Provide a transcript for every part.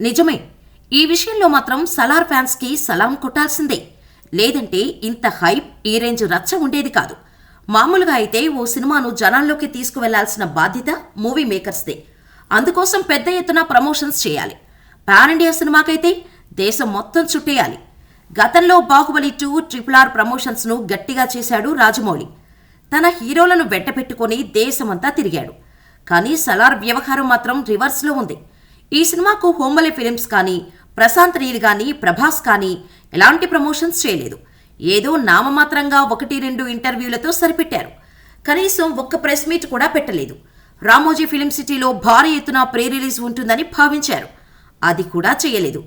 నిజమే. ఈ విషయంలో మాత్రం సలార్ ఫ్యాన్స్ కి సలాం కొట్టాల్సిందే. లేదంటే ఇంత హైప్, ఈ రేంజ్ రచ్చ ఉండేది కాదు. మామూలుగా అయితే ఓ సినిమాను జనాల్లోకి తీసుకువెళ్లాల్సిన బాధ్యత మూవీ మేకర్స్దే. అందుకోసం పెద్ద ఎత్తున ప్రమోషన్స్ చేయాలి. పాన్ ఇండియా సినిమాకైతే దేశం మొత్తం చుట్టేయాలి. గతంలో బాహుబలి 2, RRR ప్రమోషన్స్ ను గట్టిగా చేశాడు రాజమౌళి. తన హీరోలను వెంటపెట్టుకుని దేశమంతా తిరిగాడు. కానీ సలార్ వ్యవహారం మాత్రం రివర్స్లో ఉంది. ఈ సినిమాకు హోంబలే ఫిలిమ్స్ కానీ, ప్రశాంత్ నీల్ కానీ, ప్రభాస్ కానీ ఎలాంటి ప్రమోషన్స్ చేయలేదు. ఏదో నామమాత్రంగా 1-2 ఇంటర్వ్యూలతో సరిపెట్టారు. కనీసం ఒక్క ప్రెస్ మీట్ కూడా పెట్టలేదు. రామోజీ ఫిలిం సిటీలో భారీ ఎత్తున ప్రీ రిలీజ్ ఉంటుందని భావించారు. అది కూడా చేయలేదు.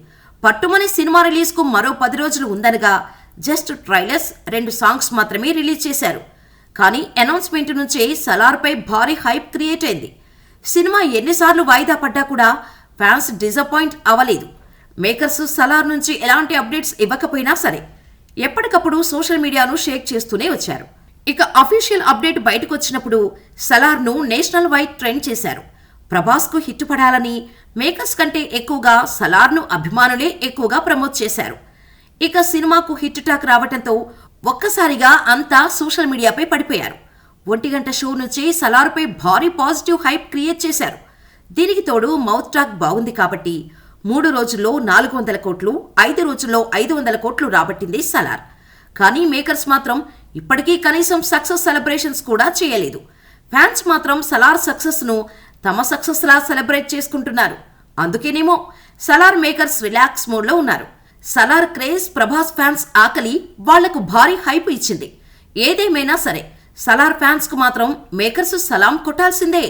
పట్టుమని సినిమా రిలీజ్కు మరో 10 రోజులు ఉందనగా జస్ట్ ట్రైలర్స్, 2 సాంగ్స్ మాత్రమే రిలీజ్ చేశారు. కానీ అనౌన్స్మెంట్ నుంచే సలార్పై భారీ హైప్ క్రియేట్ అయింది. సినిమా ఎన్నిసార్లు వాయిదా పడ్డా కూడా ఫ్యాన్స్ డిసప్పాయింట్ అవ్వలేదు. మేకర్స్ సలార్ నుంచి ఎలాంటి అప్డేట్స్ ఇవ్వకపోయినా సరే ఎప్పటికప్పుడు సోషల్ మీడియాను షేక్ చేస్తూనే వచ్చారు. ఇక అఫీషియల్ అప్డేట్ బయటకొచ్చినప్పుడు సలార్ను నేషనల్ వైడ్ ట్రెండ్ చేశారు. ప్రభాస్కు హిట్ పడాలని మేకర్స్ కంటే ఎక్కువగా సలార్ను అభిమానులే ఎక్కువగా ప్రమోట్ చేశారు. ఇక సినిమాకు హిట్ టాక్ రావటంతో ఒక్కసారిగా అంతా సోషల్ మీడియాపై పడిపోయారు. 1 గంట షో నుంచి సలార్పై భారీ పాజిటివ్ హైప్ క్రియేట్ చేశారు. దీనికి తోడు మౌత్ టాక్ బాగుంది కాబట్టి 3 రోజుల్లో 400 కోట్లు, 5 రోజుల్లో 500 కోట్లు రాబట్టింది సలార్. కానీ మేకర్స్ మాత్రం ఇప్పటికీ కనీసం సక్సెస్ సెలబ్రేషన్స్ కూడా చేయలేదు. ఫ్యాన్స్ మాత్రం సలార్ సక్సెస్ ను తమ సక్సెస్ లా సెలబ్రేట్ చేసుకుంటున్నారు. అందుకేనేమో సలార్ మేకర్స్ రిలాక్స్ మోడ్లో ఉన్నారు. సలార్ క్రేజ్, ప్రభాస్ ఫ్యాన్స్ ఆకలి వాళ్లకు భారీ హైప్ ఇచ్చింది. ఏదేమైనా సరే సలార్ ఫ్యాన్స్ కు మాత్రం మేకర్స్ సలాం కొట్టాల్సిందే.